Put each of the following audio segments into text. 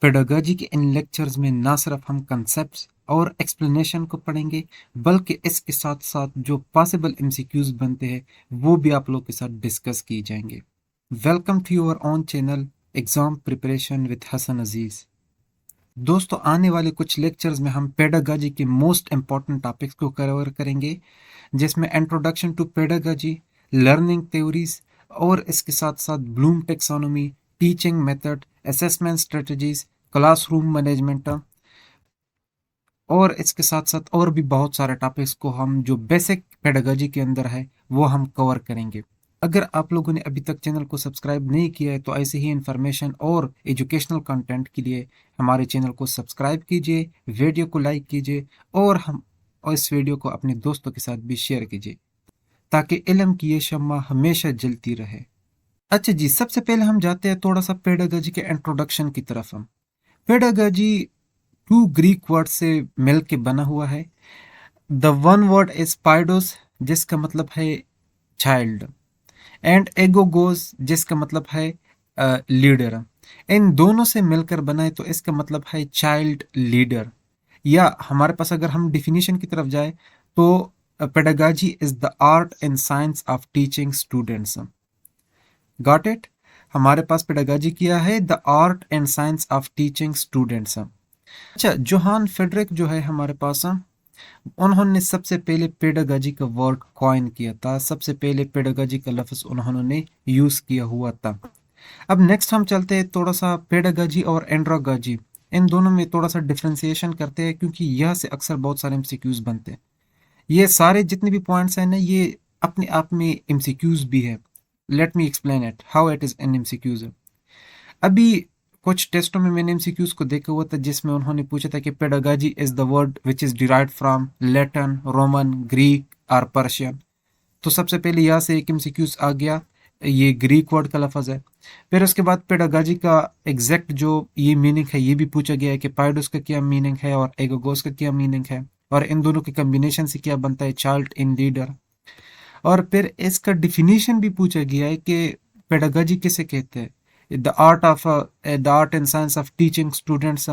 Pedagogy के इन lectures में ना सिर्फ हम कंसेप्ट्स और एक्सप्लेनेशन को पढ़ेंगे, बल्कि इसके साथ साथ जो पॉसिबल एमसीक्यूज बनते हैं वो भी आप लोग के साथ डिस्कस किए जाएंगे। Welcome to your own channel exam preparation with Hasan Aziz. दोस्तों, आने वाले कुछ लेक्चर्स में हम पेडागॉजी के मोस्ट इंपॉर्टेंट टॉपिक्स को कवर करेंगे, जिसमें introduction to pedagogy, learning theories और इसके साथ साथ Bloom taxonomy, teaching method, assessment strategies, classroom management और इसके साथ साथ और भी बहुत सारे टॉपिक्स को हम जो बेसिक पेडागॉजी के अंदर है वो हम कवर करेंगे। अगर आप लोगों ने अभी तक चैनल को सब्सक्राइब नहीं किया है तो ऐसे ही इन्फॉर्मेशन और एजुकेशनल कंटेंट के लिए हमारे चैनल को सब्सक्राइब कीजिए, वीडियो को लाइक कीजिए और इस वीडियो को अपने दोस्तों के साथ भी शेयर कीजिए ताकि इल्म की ये शम्मा हमेशा जलती रहे। अच्छा जी, सबसे पहले हम जाते हैं थोड़ा सा पेडागॉजी के इंट्रोडक्शन की तरफ। हम पेडागॉजी टू ग्रीक वर्ड से मिल के बना हुआ है। द वन वर्ड इज पाइडोस, जिसका मतलब है चाइल्ड, एंड एगोगोस, जिसका मतलब है लीडर। इन दोनों से मिलकर बना है तो इसका मतलब है चाइल्ड लीडर। या हमारे पास अगर हम डिफिनीशन की तरफ जाए तो pedagogy is the art and science of teaching students. Got it? हमारे पास पेडागॉजी किया है the art and science of teaching students. अच्छा, जोहान फेडरिक जो है हमारे पास, उन्होंने सबसे पहले पेडागॉजी का वर्ड कॉइन किया था। सबसे पहले पेडागॉजी का लफ्ज उन्होंने यूज किया हुआ था। अब नेक्स्ट हम चलते हैं थोड़ा सा पेडागॉजी और एंड्रोगॉजी, इन दोनों में थोड़ा सा डिफ्रेंसिएशन करते हैं क्योंकि यह से अक्सर बहुत सारे एमसीक्यूज बनते हैं। ये सारे जितने भी पॉइंट्स हैं ना, ये अपने आप में एमसीक्यूज भी है। Let me explain it how it is an MCQs. अभी कुछ टेस्टों में मैंने एमसीक्यूज को देखा हुआ था जिसमें उन्होंने पूछा था कि pedagogy is the word which is derived from Latin, Roman, Greek और पर्शियन। तो सबसे पहले यहाँ से एक एमसीक्यूज आ गया, ये ग्रीक वर्ड का लफज है। फिर उसके बाद पेडागॉजी का एग्जैक्ट जो ये मीनिंग है ये भी पूछा गया है कि पाइडोस का क्या मीनिंग है और एगोगोस का क्या मीनिंग है, और इन दोनों के कम्बिनेशन से क्या बनता है चाइल्ड इन लीडर। और फिर इसका डिफिनीशन भी पूछा गया है कि पेडागॉजी किसे कहते हैं, the art and science of teaching students,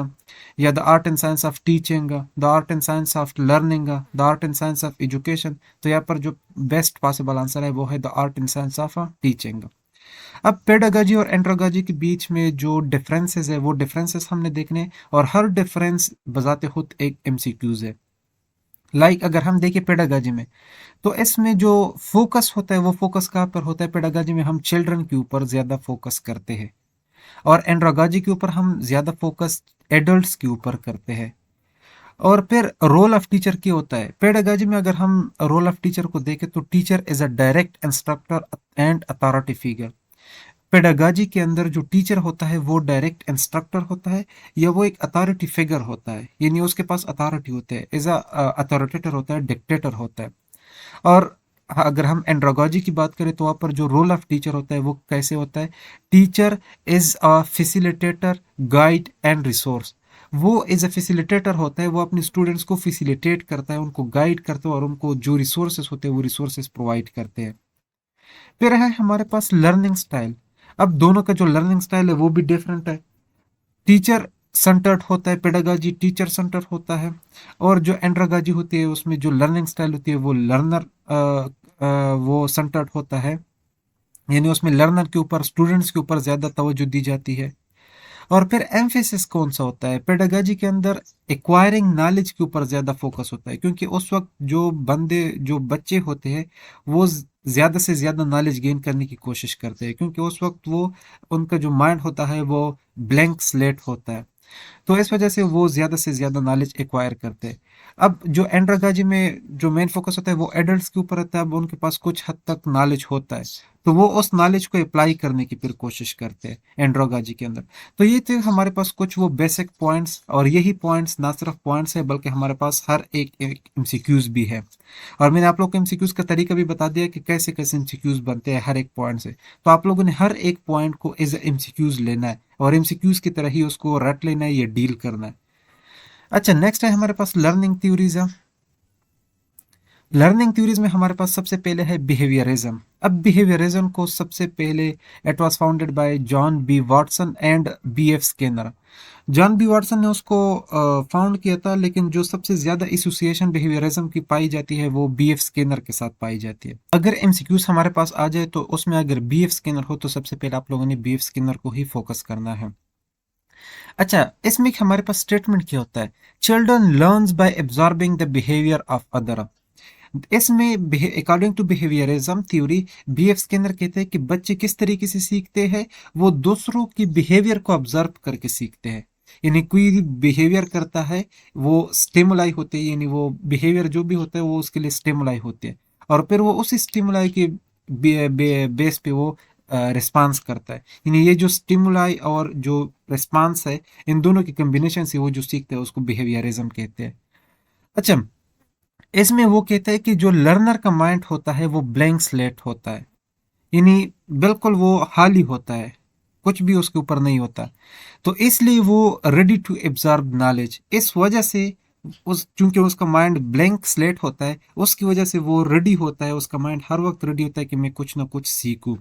या the art and science of teaching, the art and science of learning, the art and science of education. तो यहाँ पर जो बेस्ट पॉसिबल आंसर है वो है the art and science of teaching. अब pedagogy और एंड्रोगॉजी के बीच में जो डिफरेंसेस है वो डिफरेंसेस हमने देखने, और हर डिफरेंस बजाते खुद एक एमसीक्यूज है। अगर हम देखें पेडागॉजी में तो इसमें जो फोकस होता है वो फोकस कहाँ पर होता है, पेडागॉजी में हम चिल्ड्रन के ऊपर ज्यादा फोकस करते हैं, और एंड्रोगॉजी के ऊपर हम ज्यादा फोकस एडल्ट्स के ऊपर करते हैं। और फिर रोल ऑफ टीचर क्या होता है पेडागॉजी में, अगर हम रोल ऑफ टीचर को देखें तो teacher is a direct instructor and authority figure. Pedagogy के अंदर जो टीचर होता है वो डायरेक्ट इंस्ट्रक्टर होता है या वो एक अथॉरिटी फिगर होता है, यानी उसके पास अथॉरिटी होते हैं, एज अ अथॉरिटेटर होता है, डिक्टेटर होता है। और अगर हम एंड्रोगॉजी की बात करें तो वहाँ पर जो रोल ऑफ टीचर होता है वो कैसे होता है, teacher is a facilitator, guide and resource. वो एज अ फैसिलिटेटर होता है, वो अपने स्टूडेंट्स को फैसिलिटेट करता है, उनको गाइड करता है और उनको जो रिसोर्सेस होते हैं वो रिसोर्सेस प्रोवाइड करते हैं। फिर है हमारे पास लर्निंग स्टाइल। अब दोनों का जो लर्निंग स्टाइल है वो भी डिफरेंट है। टीचर सेंटर्ड होता है पेडागॉजी, टीचर सेंटर होता है, और जो एंड्रोगॉजी होती है उसमें जो लर्निंग स्टाइल होती है वो लर्नर वो सेंटर्ड होता है, यानी उसमें लर्नर के ऊपर, स्टूडेंट्स के ऊपर ज्यादा तवज्जो दी जाती है। और फिर एम्फेसिस कौन सा होता है पेडागॉजी के अंदर, एक्वायरिंग नॉलेज के ऊपर ज्यादा फोकस होता है, क्योंकि उस वक्त जो बच्चे होते हैं वो ज्यादा से ज्यादा नॉलेज गेन करने की कोशिश करते हैं, क्योंकि उस वक्त वो उनका जो माइंड होता है वो ब्लैंक स्लेट होता है, तो इस वजह से वो ज़्यादा से ज़्यादा नॉलेज एक्वायर करते हैं। अब जो एंड्रोगॉजी में जो मेन फोकस होता है वो एडल्ट्स के ऊपर रहता है, अब उनके पास कुछ हद तक नॉलेज होता है तो वो उस नॉलेज को अप्लाई करने की फिर कोशिश करते हैं एंड्रोगॉजी के अंदर। तो ये थे हमारे पास कुछ वो बेसिक पॉइंट्स, और यही पॉइंट्स ना सिर्फ पॉइंट्स है बल्कि हमारे पास हर एक एमसीक्यूज भी है, और मैंने आप लोग को एमसीक्यूज का तरीका भी बता दिया कि कैसे कैसे एमसीक्यूज बनते हैं हर एक पॉइंट से। तो आप लोगों ने हर एक पॉइंट को एज एमसीक्यूज लेना है और एमसीक्यूज की तरह ही उसको रट लेना है या डील करना है। अच्छा, नेक्स्ट है हमारे पास लर्निंग थ्योरीज है। लर्निंग थ्योरीज में हमारे पास सबसे पहले है बिहेवियरिज्म। अब बिहेवियरिज्म को सबसे पहले it was founded by John B Watson and B F Skinner. John B Watson ने उसको फाउंड किया था, लेकिन जो सबसे ज्यादा एसोसिएशन बिहेवियरिज्म की पाई जाती है वो बी एफ स्किनर के साथ पाई जाती है। अगर एमसीक्यूज हमारे पास आ जाए तो उसमें अगर बी एफ स्किनर हो तो सबसे पहले आप लोगों ने बी एफ स्किनर को ही फोकस करना है। अच्छा, इसमें हमारे पास स्टेटमेंट क्या होता है? Children learns by absorbing the behaviour of other. इसमें according to behaviourism theory BF Skinner कहते हैं कि बच्चे किस तरीके से सीखते हैं, वो दूसरों की बिहेवियर को ऑब्जर्व करके सीखते हैं। यानी कोई बिहेवियर करता है वो स्टिमुलाई होते हैं, यानी वो बिहेवियर जो भी होता है वो उसके लिए स्टिमुलाई होते हैं, और फिर वो उस स्टिमुलाई के बेस पे वो रिस्पांस करता है। यानी ये जो स्टिमुलाई और जो रिस्पांस है, इन दोनों की कम्बिनेशन से वो जो सीखते हैं उसको बिहेवियरिज्म कहते हैं। अच्छा, इसमें वो कहता है कि जो लर्नर का माइंड होता है वो ब्लैंक स्लेट होता है, यानी बिल्कुल वो खाली होता है, कुछ भी उसके ऊपर नहीं होता। तो इसलिए वो रेडी टू एब्जॉर्ब नॉलेज, इस वजह से उस चूंकि उसका माइंड ब्लैंक स्लेट होता है उसकी वजह से वो रेडी होता है, उसका माइंड हर वक्त रेडी होता है कि मैं कुछ ना कुछ सीखूं।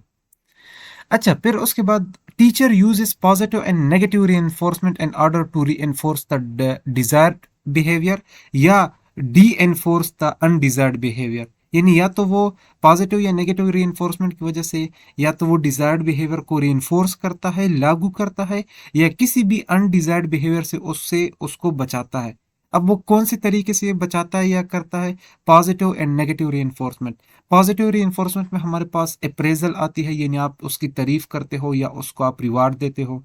अच्छा, फिर उसके बाद teacher uses positive and negative reinforcement in order to reinforce the desired behaviour या de enforce the undesired behaviour. यानी या तो वो पॉजिटिव या नेगेटिव रीइंफोर्समेंट की वजह से या तो वो डिजायर्ड बिहेवियर को रीइंफोर्स करता है, लागू करता है, या किसी भी अनडिजायर्ड बिहेवियर से उससे उसको बचाता है। अब वो कौन से तरीके से बचाता है या करता है? Positive and negative reinforcement. Positive reinforcement में हमारे पास अप्रेजल आती है, यानी आप उसकी तारीफ करते हो या उसको आप रिवार्ड देते हो,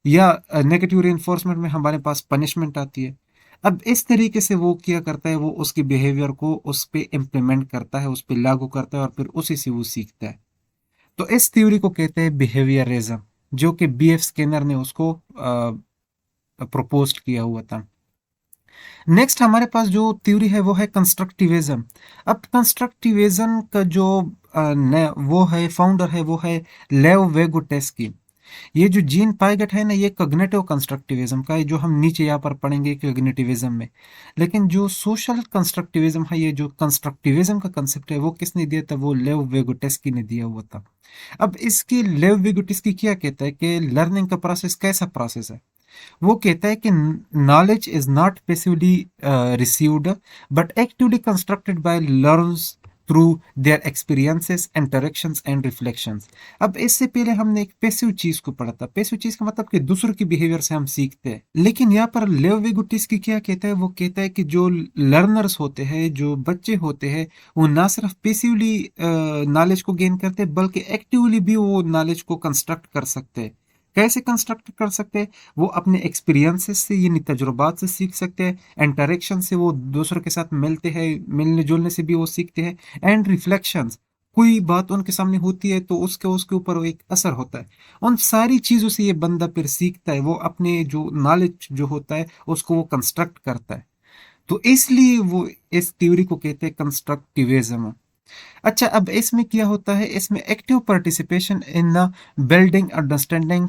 या नेगेटिव रीइंफोर्समेंट में हमारे पास पनिशमेंट आती है। अब इस तरीके से वो क्या करता है, वो उसके बिहेवियर को उस पे इम्प्लीमेंट करता है, उस पे लागू करता है, और फिर उसी से वो सीखता है। तो इस थ्योरी को कहते हैं बिहेवियरिज्म, जो कि बी एफ स्किनर ने उसको प्रपोज किया हुआ था। नेक्स्ट हमारे पास जो थ्योरी है वो है कंस्ट्रक्टिविज्म। अब कंस्ट्रक्टिविज्म का जो वो है फाउंडर है वो है लेव वेगोटेस्की। ये जो जीन पाइगट है ना, ये कॉग्निटिव कंस्ट्रक्टिविज्म का है, जो हम नीचे यहाँ पर पढ़ेंगे कॉग्निटिविज्म में। लेकिन जो सोशल कंस्ट्रक्टिविज्म है, ये जो कंस्ट्रक्टिविज्म का कंसेप्ट है वो किसने दिया था? वो लेव वेगोटेस्की ने दिया हुआ था। अब इसकी लेव वेगोटेस्की क्या कहता है कि लर्निंग का प्रोसेस कैसा प्रोसेस है? वो कहता है कि knowledge is not passively received but actively constructed by learners through their experiences interactions and reflections. अब इससे पहले हमने एक पैसिव चीज को पढ़ा था। पैसिव चीज का मतलब कि दूसरों की बिहेवियर से हम सीखते हैं, लेकिन यहाँ पर लेव वेगुटिस की क्या कहता है? वो कहता है कि जो लर्नर्स होते हैं, जो बच्चे होते हैं, वो ना सिर्फ पैसिवली नॉलेज को गेन करते हैं बल्कि एक्टिवली भी वो नॉलेज को कंस्ट्रक्ट कर सकते हैं। कैसे कंस्ट्रक्ट कर सकते हैं? वो अपने एक्सपीरियंसेस से, यानी तजुर्बात से सीख सकते हैं, इंटरेक्शन से वो दूसरों के साथ मिलते हैं, मिलने जुलने से भी वो सीखते हैं, एंड रिफ्लेक्शंस, कोई बात उनके सामने होती है तो उसके उसके ऊपर एक असर होता है। उन सारी चीज़ों से ये बंदा फिर सीखता है, वो अपने जो नॉलेज जो होता है उसको वो कंस्ट्रक्ट करता है। तो इसलिए वो इस थ्योरी को कहते हैं कंस्ट्रक्टिविज्म। अच्छा, अब इसमें क्या होता है? इसमें active participation in the building understanding,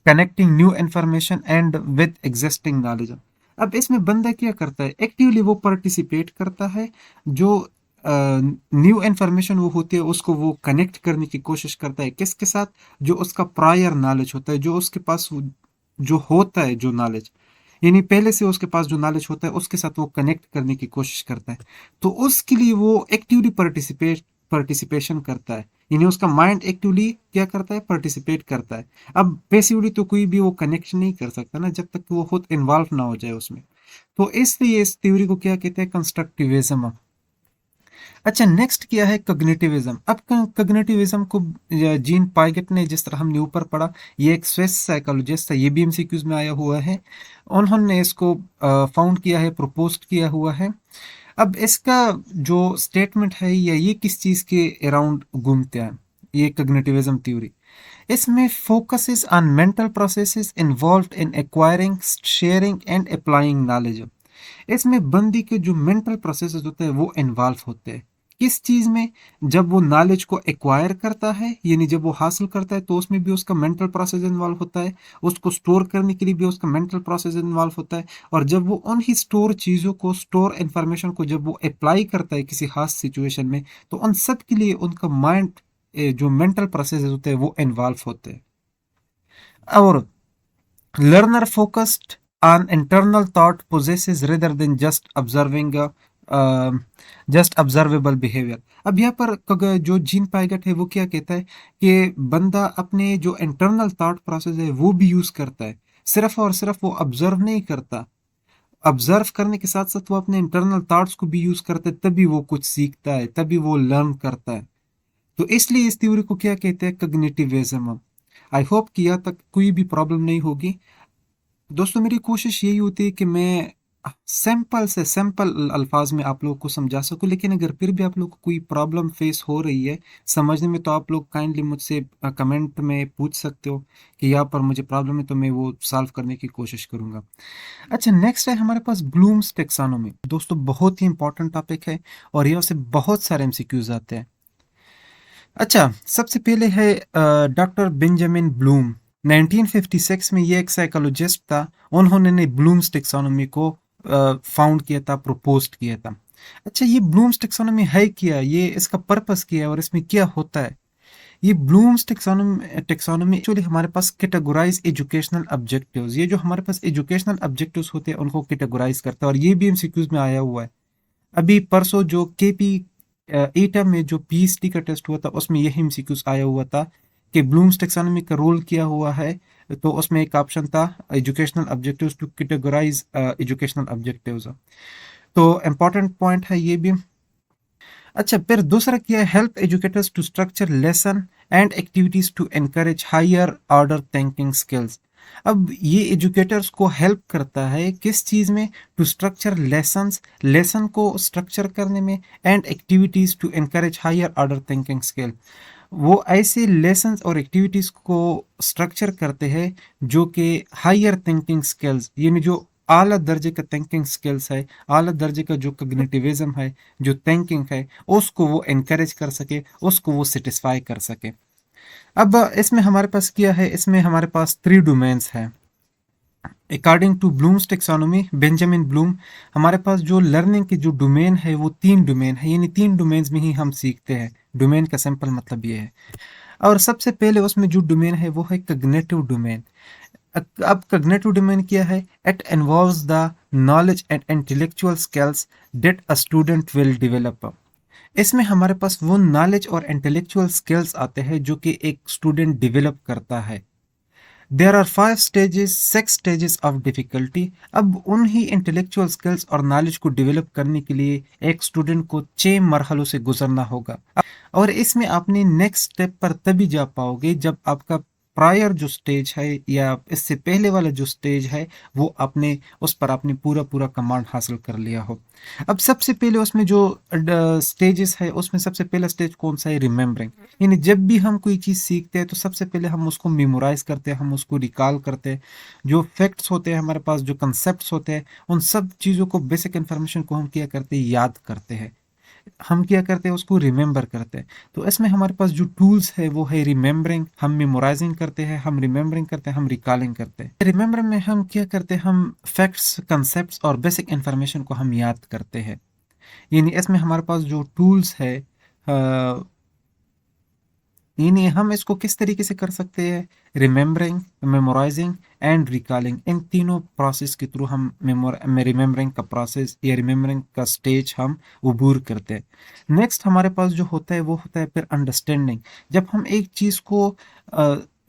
connecting new information and with existing knowledge. अब इसमें बंदा क्या करता है? एक्टिवली वो पार्टिसिपेट करता है, जो न्यू इंफॉर्मेशन वो होती है उसको वो कनेक्ट करने की कोशिश करता है, किसके साथ? जो उसका प्रायर नॉलेज होता है, जो उसके पास जो होता है, जो नॉलेज, यानी पहले से उसके पास जो नॉलेज होता है उसके साथ वो कनेक्ट करने की कोशिश करता है। तो उसके लिए वो एक्टिवली पार्टिसिपेशन करता है, यानी उसका माइंड एक्टिवली क्या करता है? पार्टिसिपेट करता है। अब पैसिवली तो कोई भी वो कनेक्ट नहीं कर सकता ना, जब तक कि वो खुद इन्वॉल्व ना हो जाए उसमें। तो इसलिए इस थ्योरी को क्या कहते हैं? कंस्ट्रक्टिविज्म। अच्छा, नेक्स्ट क्या है? कॉग्निटिविज्म। अब कॉग्निटिविज्म को जीन पाइगेट ने, जिस तरह हमने ऊपर पढ़ा, ये एक स्विस साइकोलॉजिस्ट है, ये भी एमसीक्यूज में आया हुआ है। उन्होंने इसको फाउंड किया है, प्रपोज किया हुआ है। अब इसका जो स्टेटमेंट है या ये किस चीज के अराउंड घूमते हैं, ये कॉग्निटिविज्म थ्योरी, इसमें focuses on mental processes involved in acquiring, sharing and applying knowledge. इसमें बंदी के जो मेंटल प्रोसेसेस होते हैं वो इन्वॉल्व होते हैं। किस चीज में? जब वो नॉलेज को एक्वायर करता है, यानी जब वो हासिल करता है, तो उसमें भी उसका मेंटल प्रोसेस इन्वॉल्व होता है। उसको स्टोर करने के लिए भी उसका मेंटल प्रोसेस इन्वॉल्व होता है। और जब वो उन ही स्टोर चीजों को, स्टोर इंफॉर्मेशन को जब वो अप्लाई करता है किसी खास सिचुएशन में, तो उन सब के लिए उनका माइंड, जो मेंटल प्रोसेस होते हैं, वो इन्वॉल्व होते हैं। और learner focused on internal thought possesses rather than just observable behavior। अब यहाँ पर जो जीन पाइगट है वो क्या कहता है कि बंदा अपने जो इंटरनल थॉट प्रोसेस है वो भी यूज करता है, सिर्फ और सिर्फ वो ऑब्जर्व नहीं करता। ऑब्जर्व करने के साथ साथ वो अपने इंटरनल थॉट्स को भी यूज करता है, तभी वो कुछ सीखता है, तभी वो लर्न करता है। तो इसलिए इस थ्योरी को क्या कहते हैं? कॉग्निटिविज्म। आई होप कि यहाँ तक कोई भी प्रॉब्लम नहीं होगी। दोस्तों, मेरी कोशिश यही होती है कि मैं सिंपल से सिंपल अल्फाज में आप लोग को समझा सकूं, लेकिन अगर फिर भी आप लोग को कोई प्रॉब्लम फेस हो रही है समझने में, तो आप लोग काइंडली मुझसे कमेंट में पूछ सकते हो कि यहाँ पर मुझे प्रॉब्लम है, तो मैं वो सॉल्व करने की कोशिश करूंगा। अच्छा, नेक्स्ट है हमारे पास ब्लूम्स टेक्सोनोमी। दोस्तों, बहुत ही इंपॉर्टेंट टॉपिक है और यहाँ से बहुत सारे एमसीक्यूज आते हैं। अच्छा, सबसे पहले है डॉक्टर बेंजामिन ब्लूम। 1956 में ये एक साइकोलॉजिस्ट था। उन्होंने ने ब्लूम्स टेक्सोनोमी को फाउंड किया था, प्रपोज्ड किया था। अच्छा, ये ब्लूम्स टेक्सोनोमी है क्या, ये इसका पर्पस क्या है और इसमें क्या होता है? ये ब्लूम्स टेक्सोनोमी एक्चुअली हमारे पास कैटेगराइज एजुकेशनल ऑब्जेक्टिव्स, ये जो हमारे पास एजुकेशनल ऑब्जेक्टिव्स होते हैं उनको कैटेगराइज करता है। और ये भी एमसीक्यूज में आया हुआ है। अभी परसों जो केपी एटा में जो पीएचडी का टेस्ट हुआ था, उसमें यही एमसीक्यूज आया हुआ था कि ब्लूम्स टेक्सोनोमी का रोल किया हुआ है। तो उसमें एक ऑप्शन था educational objectives, to categorise educational objectives. तो इम्पोर्टेंट पॉइंट है ये भी। अच्छा, फिर दूसरा क्या है? Help educators to structure lesson and activities to encourage higher order thinking skills. अब ये एजुकेटर्स को हेल्प करता है किस चीज में? टू स्ट्रक्चर लेसन्स, लेसन को स्ट्रक्चर करने में, and activities to encourage higher order thinking skill. वो ऐसे लेसन्स और एक्टिविटीज को स्ट्रक्चर करते हैं जो कि हायर थिंकिंग स्किल्स, यानी जो आला दर्जे का थिंकिंग स्किल्स है, आला दर्जे का जो कॉग्निटिविज्म है, जो थिंकिंग है, उसको वो एनकरेज कर सके, उसको वो सेटिस्फाई कर सके। अब इसमें हमारे पास क्या है? इसमें हमारे पास 3 डोमेन्स है। According to Bloom's taxonomy, Benjamin Bloom, हमारे पास जो लर्निंग की जो डोमेन है वो 3 डोमेन है, यानी 3 डोमेन्स में ही हम सीखते हैं। डोमेन का सिंपल मतलब ये है। और सबसे पहले उसमें जो डोमेन है वो है कॉग्निटिव डोमेन। अब कॉग्निटिव डोमेन क्या है? It involves the knowledge and intellectual skills that a student will develop. इसमें हमारे पास वो नॉलेज और इंटेलेक्चुअल स्किल्स आते हैं जो कि एक स्टूडेंट डेवलप करता है। There are 5 stages, 6 stages of difficulty. अब उन ही इंटेलेक्चुअल स्किल्स और नॉलेज को डेवलप करने के लिए एक स्टूडेंट को 6 मरहलों से गुजरना होगा। और इसमें आपने नेक्स्ट स्टेप पर तभी जा पाओगे जब आपका प्रायर जो स्टेज है या इससे पहले वाला जो स्टेज है वो आपने उस पर आपने पूरा पूरा कमांड हासिल कर लिया हो। अब सबसे पहले उसमें जो स्टेजेस है उसमें सबसे पहला स्टेज कौन सा है? रिमेम्बरिंग। यानी जब भी हम कोई चीज़ सीखते हैं तो सबसे पहले हम उसको मेमोराइज करते हैं, हम उसको रिकॉल करते हैं। जो फैक्ट्स होते हैं हमारे पास, जो कंसेप्ट होते हैं, उन सब चीज़ों को, बेसिक इन्फॉर्मेशन को हम क्या करते हैं? याद करते हैं। हम क्या करते हैं? उसको रिमेंबर करते हैं। तो इसमें हमारे पास जो टूल्स है वो है रिमेंबरिंग। हम मेमोराइजिंग करते हैं, हम रिमेंबरिंग करते हैं, हम रिकॉलिंग करते हैं। रिमेंबरिंग में हम क्या करते हैं? हम फैक्ट्स, कंसेप्ट्स और बेसिक इन्फॉर्मेशन को हम याद करते हैं। यानी इसमें हमारे पास जो टूल्स है, यानी हम इसको किस तरीके से कर सकते हैं? रिमेंबरिंग, मेमोराइजिंग एंड रिकॉलिंग, इन तीनों प्रोसेस के थ्रू हम रिमेंबरिंग का प्रोसेस या रिमेंबरिंग का स्टेज हम अबूर करते हैं। नेक्स्ट हमारे पास जो होता है वो होता है फिर अंडरस्टैंडिंग। जब हम एक चीज़ को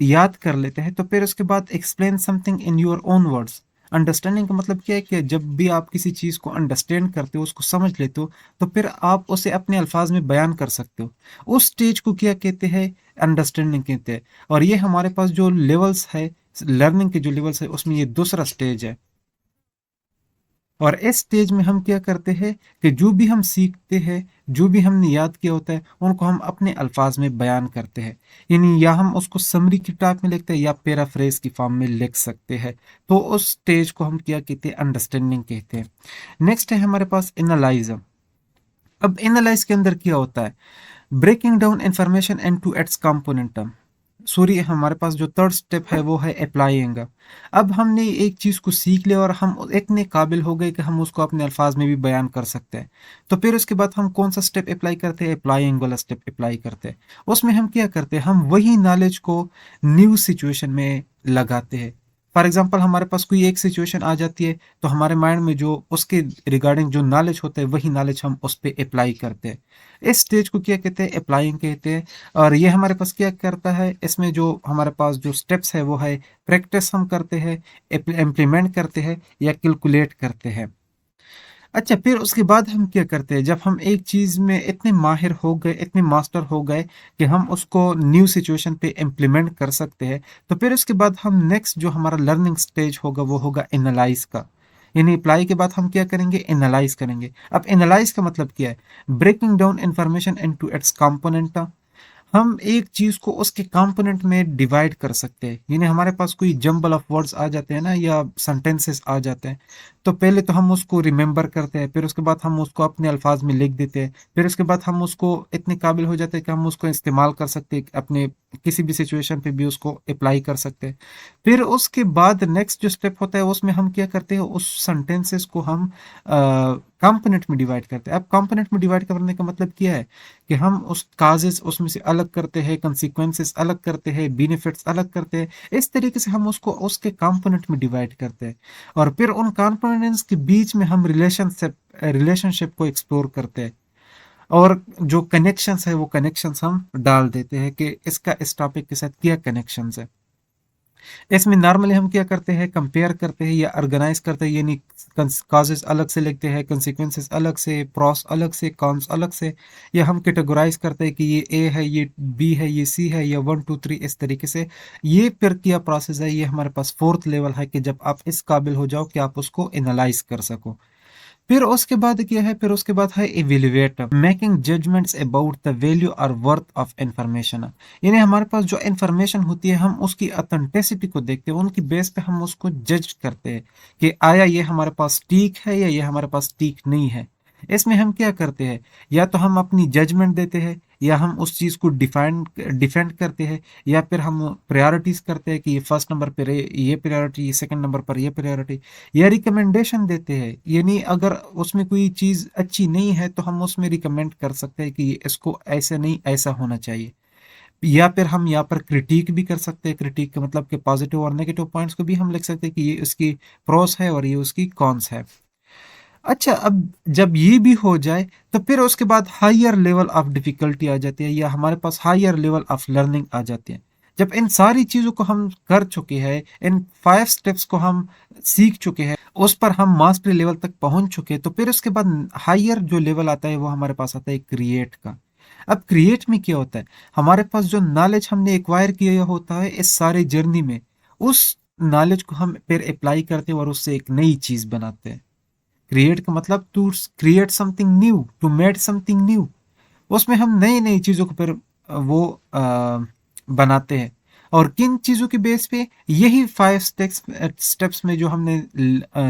याद कर लेते हैं तो फिर उसके बाद explain something in your own words. Understanding का मतलब क्या है? कि जब भी आप किसी चीज़ को अंडरस्टैंड करते हो, उसको समझ लेते हो, तो फिर आप उसे अपने अल्फाज में बयान कर सकते हो। उस स्टेज को क्या कहते हैं? अंडरस्टैंडिंग कहते हैं। और ये हमारे पास जो लेवल्स है, लर्निंग के जो लेवल्स है, उसमें ये दूसरा स्टेज है। और इस स्टेज में हम क्या करते हैं कि जो भी हम सीखते हैं, जो भी हमने याद किया होता है, उनको हम अपने अल्फाज में बयान करते हैं। यानी या हम उसको समरी की टाइप में लिखते हैं या पैराफ्रेज की फॉर्म में लिख सकते हैं। तो उस स्टेज को हम क्या कहते हैं? अंडरस्टैंडिंग कहते हैं। नेक्स्ट है हमारे पास एनालाइज। अब एनालाइज के अंदर क्या होता है, breaking down information into its component. Sorry, हमारे पास जो थर्ड स्टेप है वो है अप्लाइंग। अब हमने एक चीज़ को सीख लिया और हम इतने काबिल हो गए कि हम उसको अपने अल्फाज में भी बयान कर सकते हैं। तो फिर उसके बाद हम कौन सा स्टेप अप्लाई करते हैं, अप्लाइंग वाला स्टेप अप्लाई करते हैं। उसमें हम क्या करते हैं, हम वही नॉलेज को न्यू सिचुएशन में लगाते हैं। फॉर एग्जाम्पल हमारे पास कोई एक सिचुएशन आ जाती है, तो हमारे माइंड में जो उसके रिगार्डिंग जो नॉलेज होता है वही नॉलेज हम उस पर अप्लाई करते हैं। इस स्टेज को क्या कहते हैं, अप्लाइंग कहते हैं। और ये हमारे पास क्या करता है, इसमें जो हमारे पास जो स्टेप्स है वो है प्रैक्टिस हम करते हैं, इम्प्लीमेंट करते हैं या कैलकुलेट करते हैं। अच्छा, फिर उसके बाद हम क्या करते हैं, जब हम एक चीज़ में इतने माहिर हो गए, इतने मास्टर हो गए कि हम उसको न्यू सिचुएशन पे इम्प्लीमेंट कर सकते हैं, तो फिर उसके बाद हम नेक्स्ट जो हमारा लर्निंग स्टेज होगा वो होगा एनालाइज का। यानी अप्लाई के बाद हम क्या करेंगे, एनालाइज करेंगे। अब एनालाइज का मतलब क्या है, breaking down information into its component. हम एक चीज को उसके कंपोनेंट में डिवाइड कर सकते हैं। यानी हमारे पास कोई जंबल ऑफ वर्ड्स आ जाते हैं ना, या सेंटेंसेस आ जाते हैं, तो पहले तो हम उसको रिमेंबर करते हैं, फिर उसके बाद हम उसको अपने अल्फाज में लिख देते हैं, फिर उसके बाद हम उसको इतने काबिल हो जाते हैं कि हम उसको इस्तेमाल कर सकते हैं, अपने किसी भी सिचुएशन पे भी उसको अप्लाई कर सकते हैं। फिर उसके बाद नेक्स्ट जो स्टेप होता है उसमें हम क्या करते हैं, उस सेंटेंसेस को हम कंपोनेंट में डिवाइड करते हैं। अब कंपोनेंट में डिवाइड करने का मतलब क्या है, कि हम उस काजेस उसमें से अलग करते हैं, कंसिक्वेंसेस अलग करते हैं, बेनिफिट्स अलग करते हैं। इस तरीके से हम उसको उसके कंपोनेंट में डिवाइड करते हैं, और फिर उन कंपोनेंट्स के बीच में हम रिलेशनशिप को एक्सप्लोर करते हैं, और जो कनेक्शंस है वो कनेक्शंस हम डाल देते हैं कि इसका इस टॉपिक के साथ क्या कनेक्शंस है। इसमें नॉर्मली हम क्या करते हैं, कंपेयर करते हैं या ऑर्गेनाइज करते हैं। यानी काजेस अलग से लिखते हैं, कंसिक्वेंसेस अलग से, प्रॉस अलग से, कॉन्स अलग से, या हम कैटेगराइज करते हैं कि ये ए है, ये बी है, ये सी है, या 1 2 3 इस तरीके से। ये प्रक्रिया प्रोसेस है, ये हमारे पास फोर्थ लेवल है कि जब आप इस काबिल हो जाओ कि आप उसको एनालाइज कर सको। फिर उसके बाद क्या है, फिर उसके बाद है evaluate, making judgements about the value और वर्थ ऑफ इंफॉर्मेशन। यानी हमारे पास जो इंफॉर्मेशन होती है हम उसकी ऑथेंटिसिटी को देखते हैं, उनकी बेस पे हम उसको जज करते हैं कि आया ये हमारे पास ठीक है या ये हमारे पास ठीक नहीं है। इसमें हम क्या करते हैं, या तो हम अपनी जजमेंट देते हैं, या हम उस चीज़ को डिफेंड करते हैं, या फिर हम प्रायोरिटीज करते हैं कि ये फर्स्ट नंबर पर ये प्रायोरिटी, ये सेकंड नंबर पर ये प्रायोरिटी, या रिकमेंडेशन देते हैं। यानी अगर उसमें कोई चीज़ अच्छी नहीं है तो हम उसमें रिकमेंड कर सकते हैं कि इसको ऐसे नहीं, ऐसा होना चाहिए। या फिर हम यहाँ पर क्रिटिक भी कर सकते हैं। क्रिटिक का मतलब कि पॉजिटिव और नेगेटिव पॉइंट्स को भी हम लिख सकते हैं कि ये उसकी प्रोस है और ये उसकी कॉन्स है। अच्छा, अब जब ये भी हो जाए तो फिर उसके बाद हायर लेवल ऑफ डिफिकल्टी आ जाती है, या हमारे पास हायर लेवल ऑफ लर्निंग आ जाती है। जब इन सारी चीज़ों को हम कर चुके हैं, इन 5 स्टेप्स को हम सीख चुके हैं, उस पर हम मास्टरी लेवल तक पहुंच चुके हैं, तो फिर उसके बाद हायर जो लेवल आता है वो हमारे पास आता है क्रिएट का। अब क्रिएट में क्या होता है, हमारे पास जो नॉलेज हमने एक्वायर किया होता है इस सारे जर्नी में, उस नॉलेज को हम फिर अप्लाई करते हैं और उससे एक नई चीज़ बनाते हैं। क्रिएट का मतलब to create something new, to made something new. उसमें हम नई नई चीज़ों को फिर वो बनाते हैं। और किन चीज़ों के बेस पे, यही 5 स्टेप्स में जो हमने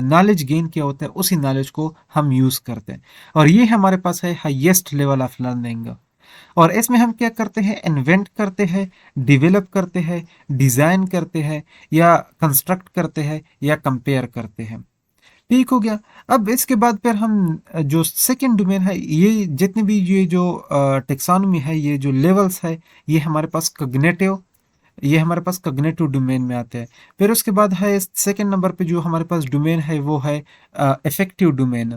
नॉलेज गेन किया होता है उसी नॉलेज को हम यूज़ करते हैं। और ये हमारे पास है हाईएस्ट लेवल ऑफ लर्निंग। और इसमें हम क्या करते हैं, इन्वेंट करते हैं, डेवलप करते हैं, डिज़ाइन करते हैं, या कंस्ट्रक्ट करते हैं, या कंपेयर करते हैं। ठीक हो गया। अब इसके बाद फिर हम जो सेकंड डोमेन है, ये जितने भी ये जो टेक्सोनॉमी है, ये जो लेवल्स है, ये हमारे पास कॉग्निटिव, ये हमारे पास कॉग्निटिव डोमेन में आते हैं। फिर उसके बाद है सेकंड नंबर पे जो हमारे पास डोमेन है वो है इफेक्टिव डोमेन।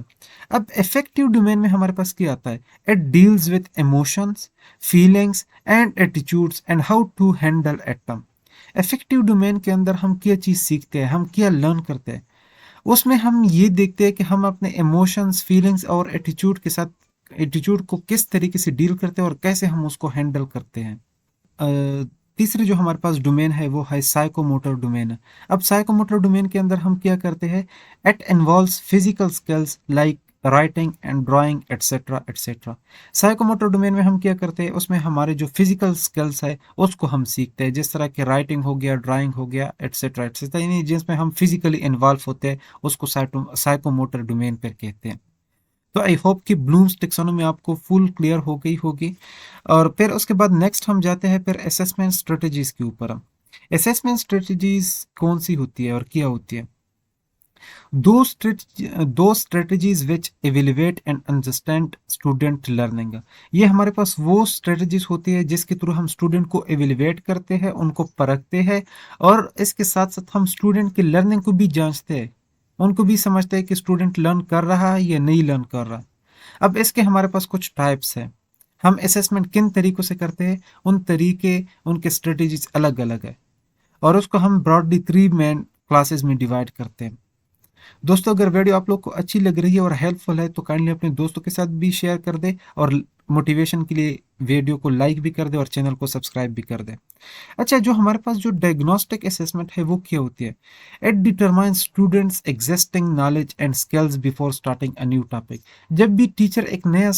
अब इफेक्टिव डोमेन में हमारे पास क्या आता है, it deals with emotions, feelings and attitudes and how to handle it. Effective domain के अंदर हम क्या चीज़ सीखते हैं, हम क्या लर्न करते हैं, उसमें हम ये देखते हैं कि हम अपने इमोशंस, फीलिंग्स और एटीट्यूड को किस तरीके से डील करते हैं और कैसे हम उसको हैंडल करते हैं। तीसरे जो हमारे पास डोमेन है वो है साइकोमोटर डोमेन। अब साइकोमोटर डोमेन के अंदर हम क्या करते हैं, it involves physical skills like writing and drawing etcetera etcetera. Psychomotor domain में हम क्या करते हैं, उसमें हमारे जो फिजिकल स्किल्स है उसको हम सीखते हैं, जिस तरह के राइटिंग हो गया, ड्राइंग हो गया, एटसेट्रा एटसेट्रा, यानी जिसमें हम फिजिकली इन्वॉल्व होते हैं उसको साइकोमोटर डोमेन पर कहते हैं। तो आई होप कि ब्लूम्स टेक्सोनोमी आपको फुल क्लियर हो गई होगी। और फिर उसके बाद नेक्स्ट हम जाते हैं फिर असेसमेंट स्ट्रेटजीज के ऊपर। हम असेसमेंट स्ट्रेटजीज कौन सी होती है और क्या होती है? दो strategies which evaluate and understand student learning. ये हमारे पास वो स्ट्रेटजीज होती है जिसके थ्रू हम स्टूडेंट को एवेल्युएट करते हैं, उनको परखते हैं, और इसके साथ साथ हम स्टूडेंट की लर्निंग को भी जांचते हैं, उनको भी समझते हैं कि स्टूडेंट लर्न कर रहा है या नहीं लर्न कर रहा। अब इसके हमारे पास कुछ टाइप्स हैं। हम असेसमेंट किन तरीकों से करते हैं, उन तरीके, उनके स्ट्रेटजीज अलग अलग है, और उसको हम ब्रॉडली 3 मेन क्लासेस में डिवाइड करते हैं। दोस्तों, अगर वीडियो आप लोग को अच्छी लग रही है और हेल्पफुल है तो काइंडली अपने दोस्तों के साथ भी शेयर कर दे, और मोटिवेशन के लिए वीडियो को लाइक भी कर दे और चैनल को सब्सक्राइब भी कर दे। अच्छा, जो हमारे पास जो डायग्नोस्टिक असेसमेंट है वो क्या होती है? It determines students existing knowledge and skills before starting a new topic. जब भी टीचर एक नया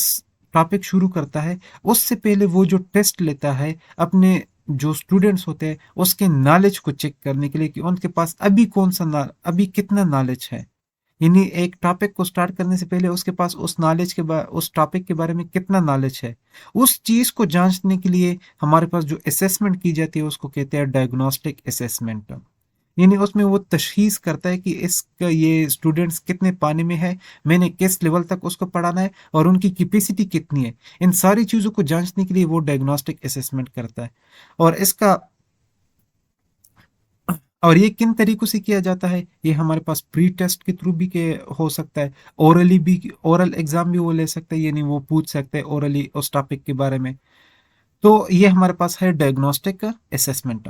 टॉपिक शुरू करता है, उससे पहले वो जो टेस्ट लेता है अपने जो स्टूडेंट्स होते हैं उसके नॉलेज को चेक करने के लिए कि उनके पास अभी अभी कितना नॉलेज है। यानी एक टॉपिक को स्टार्ट करने से पहले उसके पास उस टॉपिक के बारे में कितना नॉलेज है, उस चीज को जांचने के लिए हमारे पास जो असेसमेंट की जाती है उसको कहते हैं डायग्नोस्टिक असेसमेंट। यानी उसमें वो तशखीस करता है कि इसका ये स्टूडेंट्स कितने पानी में है, मैंने किस लेवल तक उसको पढ़ाना है, और उनकी कैपेसिटी कितनी है। इन सारी चीजों को जांचने के लिए वो डायग्नोस्टिक असेसमेंट करता है। और इसका और ये किन तरीकों से किया जाता है? ये हमारे पास प्री टेस्ट के थ्रू भी के हो सकता है, ओरली भी, ओरल एग्जाम भी वो ले सकते हैं, यानी वो पूछ सकते हैं ओरली उस टॉपिक के बारे में। तो ये हमारे पास है डायग्नोस्टिक असेसमेंट।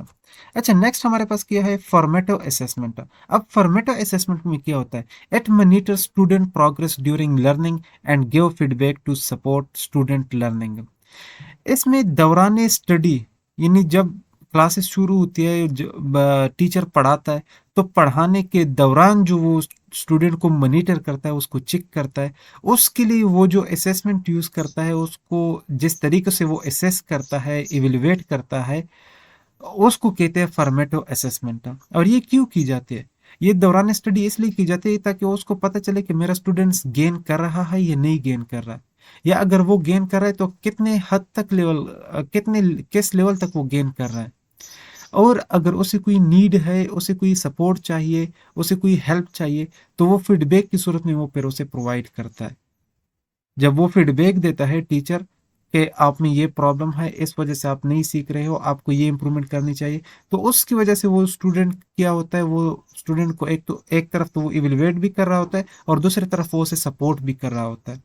अच्छा, नेक्स्ट हमारे पास क्या है? Formative assessment. अब फॉर्मेटिव असेसमेंट में क्या होता है? It monitor student progress during learning and give feedback to support student learning. इसमें दौरान स्टडी, यानी जब क्लासेस शुरू होती है, टीचर पढ़ाता है, तो पढ़ाने के दौरान जो वो स्टूडेंट को मॉनिटर करता है, उसको चेक करता है, उसके लिए वो जो असेसमेंट यूज करता है, उसको जिस तरीके से वो असेस करता है, इवेलुएट करता है, उसको कहते हैं फॉर्मेटिव असेसमेंट। और ये क्यों की जाती है? ये दौरान स्टडी इसलिए की जाती है ताकि उसको पता चले कि मेरा स्टूडेंट्स गेन कर रहा है या नहीं गेन कर रहा है, या अगर वो गेन कर रहा है तो कितने हद तक लेवल, कितने किस लेवल तक वो गेन कर रहा है। और अगर उसे कोई नीड है, उसे कोई सपोर्ट चाहिए, उसे कोई हेल्प चाहिए, तो वो फीडबैक की सूरत में वो फिर उसे प्रोवाइड करता है। जब वो फीडबैक देता है टीचर कि आप में ये प्रॉब्लम है, इस वजह से आप नहीं सीख रहे हो, आपको ये इंप्रूवमेंट करनी चाहिए, तो उसकी वजह से वो स्टूडेंट क्या होता है, वो स्टूडेंट को एक तरफ तो वो इवेलुएट भी कर रहा होता है, और दूसरी तरफ वो उसे सपोर्ट भी कर रहा होता है।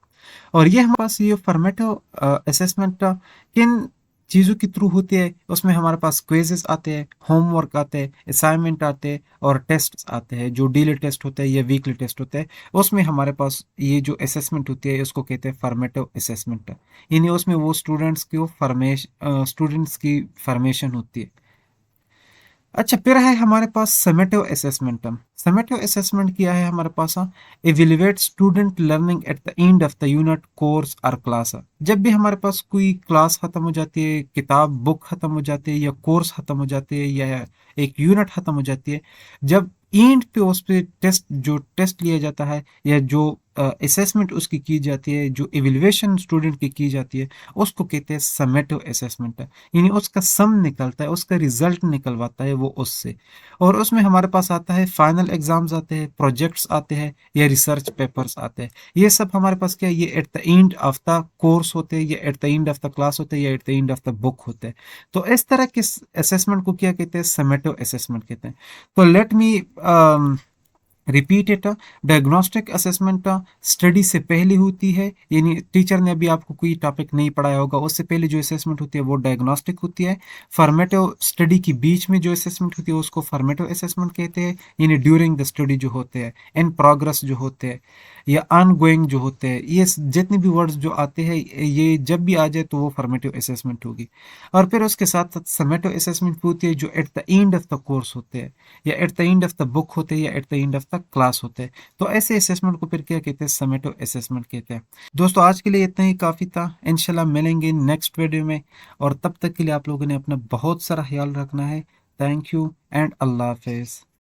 और ये हमारे पास ये फॉर्मेटिव असेसमेंट किन चीज़ों के थ्रू होती है? उसमें हमारे पास क्विजेस आते हैं, होमवर्क आते हैं, असाइनमेंट आते हैं, और टेस्ट आते हैं, जो डेली टेस्ट होते हैं या वीकली टेस्ट होते हैं। उसमें हमारे पास ये जो असेसमेंट होती है उसको कहते हैं फॉर्मेटिव असेसमेंट। यानी उसमें वो स्टूडेंट्स की फॉर्मेशन होती है। अच्छा, फिर है हमारे पास समेटिव असेसमेंट। समेटिव असेसमेंट किया है हमारे पास, evaluate student learning at the end of the unit, course और क्लास। जब भी हमारे पास कोई क्लास खत्म हो जाती है, किताब बुक खत्म हो जाती है, या कोर्स खत्म हो जाती है, या एक यूनिट खत्म हो जाती है, जब एंड पे उस पे टेस्ट लिया जाता है, या जो असेसमेंट उसकी की जाती है, जो इवेल्युएशन स्टूडेंट की जाती है, उसको कहते हैं समेटिव असेसमेंट। यानी उसका सम निकलता है, उसका रिजल्ट निकलवाता है वो उससे। और उसमें हमारे पास आता है फाइनल एग्जाम्स आते हैं, प्रोजेक्ट्स आते हैं, या रिसर्च पेपर्स आते हैं। ये सब हमारे पास क्या है? ये eight the end of the course होते हैं, या eight the end of the class होते हैं, या eight the end of the book होते हैं। तो इस तरह के असेसमेंट को क्या कहते हैं? समेटिव असेसमेंट कहते हैं। तो let me repeat it. Diagnostic assessment study से पहले होती है, यानी टीचर ने अभी आपको कोई टॉपिक नहीं पढ़ाया होगा, उससे पहले जो असेसमेंट होती है वो डायग्नोस्टिक होती है। फॉर्मेटिव स्टडी के बीच में जो असेसमेंट होती है उसको फॉर्मेटिव असेसमेंट कहते हैं, यानी ड्यूरिंग द स्टडी जो होते हैं, इन प्रोग्रेस जो होते हैं, या ऑन गोइंग जो होते हैं, ये जितने भी वर्ड्स जो आते हैं, ये जब भी आ जाए तो वो फॉर्मेटिव असेसमेंट होगी। और फिर उसके साथ साथ समेटिव असेसमेंट होती है जो eight the end of the course होते हैं, या eight the end of the book होते हैं, या eight the end of the class होते हैं। तो ऐसे असेसमेंट को फिर क्या कहते हैं? समेटिव असेसमेंट कहते हैं। दोस्तों, आज के लिए इतना ही काफ़ी था। इंशाल्लाह मिलेंगे नेक्स्ट वीडियो में, और तब तक के लिए आप लोगों ने अपना बहुत सारा ख्याल रखना है। थैंक यू एंड अल्लाह हाफिज़।